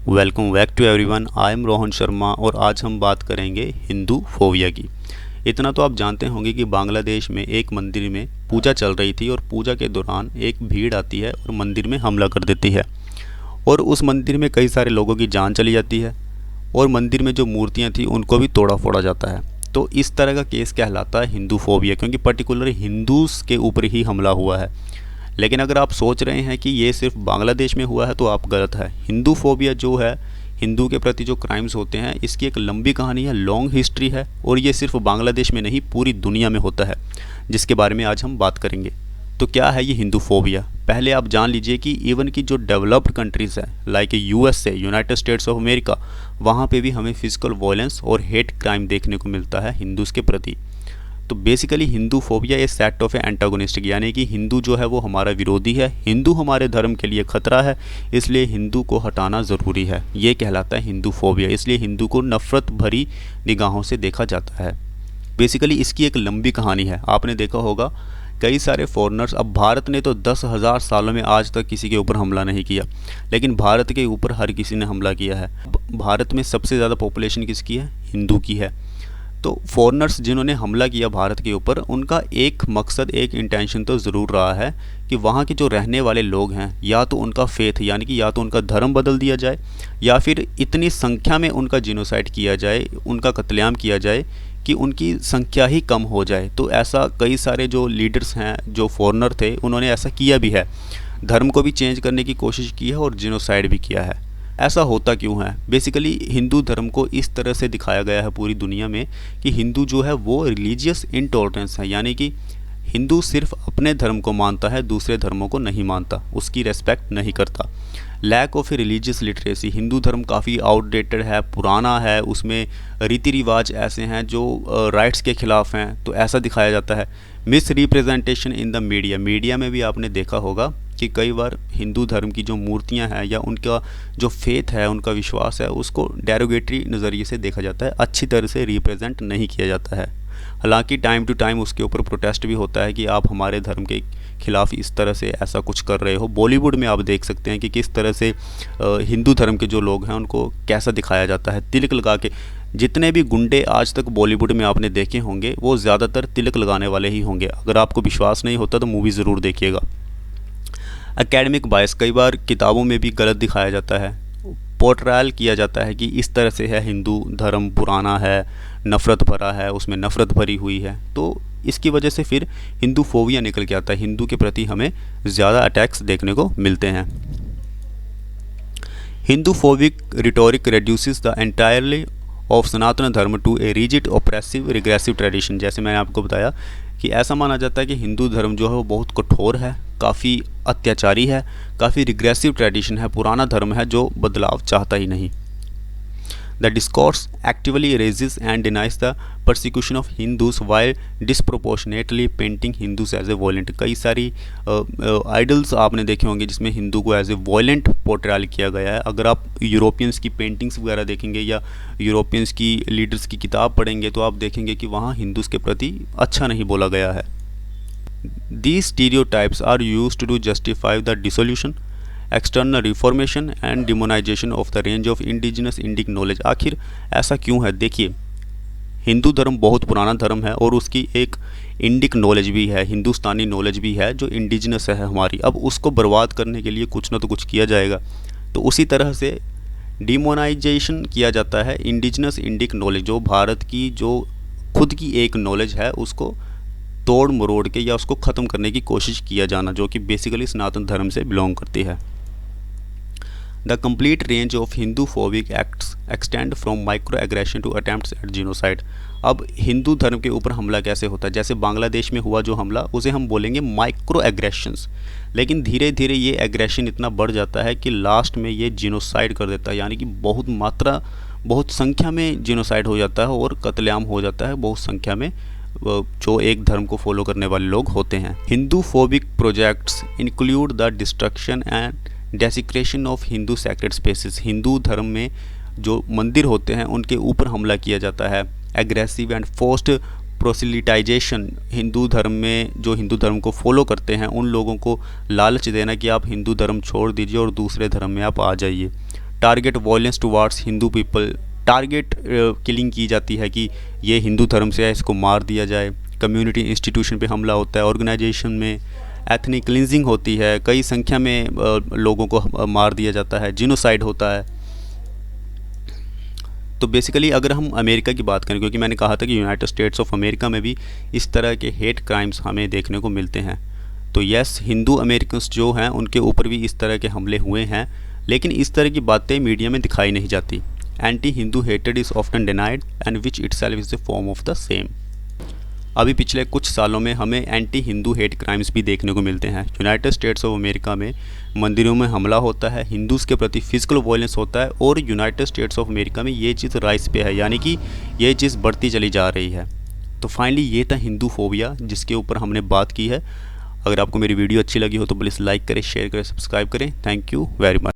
Welcome back to everyone. I am Rohan Sharma और आज हम बात करेंगे हिंदू फोबिया की। इतना तो आप जानते होंगे कि बांग्लादेश में एक मंदिर में पूजा चल रही थी और पूजा के दौरान एक भीड़ आती है और मंदिर में हमला कर देती है और उस मंदिर में कई सारे लोगों की जान चली जाती है और मंदिर में जो मूर्तियाँ थी उनको भी तोड़ा फोड़ा जाता है। तो इस तरह का केस कहलाता है हिंदू फोबिया, क्योंकि पर्टिकुलर हिंदूज़ के ऊपर ही हमला हुआ है। लेकिन अगर आप सोच रहे हैं कि ये सिर्फ बांग्लादेश में हुआ है तो आप गलत है। हिंदू फोबिया जो है, हिंदू के प्रति जो क्राइम्स होते हैं, इसकी एक लंबी कहानी है, लॉन्ग हिस्ट्री है और ये सिर्फ बांग्लादेश में नहीं पूरी दुनिया में होता है, जिसके बारे में आज हम बात करेंगे। तो क्या है ये हिंदू फोबिया? पहले आप जान लीजिए कि इवन की जो डेवलप्ड कंट्रीज़ है like USA, United states of America, वहाँ पे भी हमें फिजिकल वायलेंस और हेट क्राइम देखने को मिलता है हिंदूज़ के प्रति। तो basically Hindu phobia A set of A antagonistic, यानी कि हिंदू जो है वो हमारा विरोधी है, हिंदू हमारे धर्म के लिए खतरा है, इसलिए हिंदू को हटाना ज़रूरी है। ये कहलाता है हिंदू फोबिया। इसलिए हिंदू को नफ़रत भरी निगाहों से देखा जाता है। बेसिकली इसकी एक लंबी कहानी है। आपने देखा होगा कई सारे फॉरेनर्स, अब भारत ने तो 10,000 सालों में आज तक किसी के ऊपर हमला नहीं किया, लेकिन भारत के ऊपर हर किसी ने हमला किया है। भारत में सबसे ज़्यादा पॉपुलेशन किसकी है? हिंदू की है। तो फॉरेनर्स जिन्होंने हमला किया भारत के ऊपर, उनका एक मकसद, एक इंटेंशन तो ज़रूर रहा है कि वहाँ के जो रहने वाले लोग हैं, या तो उनका फेथ यानी कि या तो उनका धर्म बदल दिया जाए, या फिर इतनी संख्या में उनका जिनोसाइड किया जाए, उनका कत्लेआम किया जाए कि उनकी संख्या ही कम हो जाए। तो ऐसा कई सारे जो लीडर्स हैं, जो फॉरेनर थे, उन्होंने ऐसा किया भी है। धर्म को भी चेंज करने की कोशिश की है और जिनोसाइड भी किया है। ऐसा होता क्यों है? बेसिकली हिंदू धर्म को इस तरह से दिखाया गया है पूरी दुनिया में कि हिंदू जो है वो रिलीजियस इंटॉलरेंस है, यानी कि हिंदू सिर्फ अपने धर्म को मानता है, दूसरे धर्मों को नहीं मानता, उसकी रेस्पेक्ट नहीं करता। Lack of religious literacy, Hindu धर्म काफ़ी आउटडेटेड है, पुराना है, उसमें रीति रिवाज ऐसे हैं जो राइट्स के ख़िलाफ़ हैं, तो ऐसा दिखाया जाता है। Miss representation in the media, media में भी आपने देखा होगा कि कई बार हिंदू धर्म की जो मूर्तियां हैं या उनका जो फेथ है, उनका विश्वास है, उसको डेरोगेटरी नज़रिए से देखा जाता है, अच्छी तरह से रिप्रेजेंट नहीं किया जाता है। हालांकि टाइम टू टाइम उसके ऊपर प्रोटेस्ट भी होता है कि आप हमारे धर्म के खिलाफ इस तरह से ऐसा कुछ कर रहे हो। बॉलीवुड में आप देख सकते हैं कि किस तरह से हिंदू धर्म के जो लोग हैं उनको कैसा दिखाया जाता है, तिलक लगा के। जितने भी गुंडे आज तक बॉलीवुड में आपने देखे होंगे वो ज़्यादातर तिलक लगाने वाले ही होंगे। अगर आपको विश्वास नहीं होता तो मूवी ज़रूर देखिएगा। एकेडमिक बायस, कई बार किताबों में भी गलत दिखाया जाता है, पोर्ट्रायल किया जाता है कि इस तरह से है, हिंदू धर्म पुराना है, नफ़रत भरा है, उसमें नफ़रत भरी हुई है। तो इसकी वजह से फिर हिंदू फोबिया निकल के आता है, हिंदू के प्रति हमें ज़्यादा अटैक्स देखने को मिलते हैं। Hindu phobic rhetoric reduces the entirely of Sanatan Dharma to a rigid oppressive regressive tradition. जैसे मैंने आपको बताया कि ऐसा माना जाता है कि हिंदू धर्म जो है वो बहुत कठोर है, काफ़ी अत्याचारी है, काफ़ी रिग्रेसिव ट्रेडिशन है, पुराना धर्म है जो बदलाव चाहता ही नहीं। The discourse actively erases and denies the persecution of Hindus while disproportionately painting Hindus as a violent. कई सारी आइडल्स आपने देखे होंगे जिसमें हिंदू को एज ए वॉयलेंट पोर्ट्रेल किया गया है। अगर आप यूरोपियंस की पेंटिंग्स वगैरह देखेंगे या यूरोपियंस की लीडर्स की किताब पढ़ेंगे तो आप देखेंगे कि वहाँ हिंदूज के प्रति अच्छा नहीं बोला गया है। These stereotypes are used to justify the dissolution, external reformation and demonization of the range of indigenous Indic knowledge। आखिर ऐसा क्यों है? देखिए, हिंदू धर्म बहुत पुराना धर्म है और उसकी एक इंडिक नॉलेज भी है, हिंदुस्तानी नॉलेज भी है जो इंडिजिनस है हमारी। अब उसको बर्बाद करने के लिए कुछ ना तो कुछ किया जाएगा। तो उसी तरह से डिमोनाइजेशन किया जाता है इंडिजिनस इंडिक नॉलेज, जो भारत की जो खुद की एक नॉलेज है उसको तोड़ मरोड़ के या उसको ख़त्म करने की कोशिश किया जाना, जो कि बेसिकली सनातन धर्म से बिलोंग करती है। The complete range of Hindu phobic acts extend from micro aggression to attempts at genocide. अब हिंदू धर्म के ऊपर हमला कैसे होता है? जैसे बांग्लादेश में हुआ जो हमला, उसे हम बोलेंगे माइक्रो एग्रेशंस, लेकिन धीरे धीरे ये एग्रेशन इतना बढ़ जाता है कि लास्ट में ये जीनोसाइड कर देता है, यानी कि बहुत संख्या में जीनोसाइड हो जाता है और कत्लेआम हो जाता है बहुत संख्या में जो एक धर्म को फॉलो करने वाले लोग होते हैं। Hindu phobic projects include the destruction and desecration of Hindu sacred spaces. Hindu धर्म में जो मंदिर होते हैं उनके ऊपर हमला किया जाता है। एग्रेसिव एंड फोर्स्ड प्रोसिलिटाइजेशन, हिंदू धर्म में जो हिंदू धर्म को फॉलो करते हैं उन लोगों को लालच देना कि आप हिंदू धर्म छोड़ दीजिए और दूसरे धर्म में आप आ जाइए। Target violence towards Hindu people, target killing की जाती है कि ये हिंदू धर्म से है, इसको मार दिया जाए। कम्युनिटी इंस्टीट्यूशन पे हमला होता है, ऑर्गेनाइजेशन में एथनिक क्लिनजिंग होती है, कई संख्या में लोगों को मार दिया जाता है, जिनोसाइड होता है। तो बेसिकली अगर हम अमेरिका की बात करें, क्योंकि मैंने कहा था कि यूनाइटेड स्टेट्स ऑफ अमेरिका में भी इस तरह के हेट क्राइम्स हमें देखने को मिलते हैं। तो यस, हिंदू अमेरिकन्स जो हैं उनके ऊपर भी इस तरह के हमले हुए हैं, लेकिन इस तरह की बातें मीडिया में दिखाई नहीं जाती। Anti Hindu hated is often denied and which itself is the form of the same. अभी पिछले कुछ सालों में हमें एंटी हिंदू हेट क्राइम्स भी देखने को मिलते हैं। यूनाइटेड स्टेट्स ऑफ अमेरिका में मंदिरों में हमला होता है, हिंदूज़ के प्रति फिजिकल वायलेंस होता है, और यूनाइटेड स्टेट्स ऑफ अमेरिका में ये चीज़ राइज पे है, यानी कि ये चीज़ बढ़ती चली जा रही है। तो फाइनली ये था हिंदू फोबिया जिसके ऊपर हमने बात की है। अगर आपको मेरी वीडियो अच्छी लगी हो तो प्लीज़ लाइक करें, शेयर करें, सब्सक्राइब करें। Thank you very much.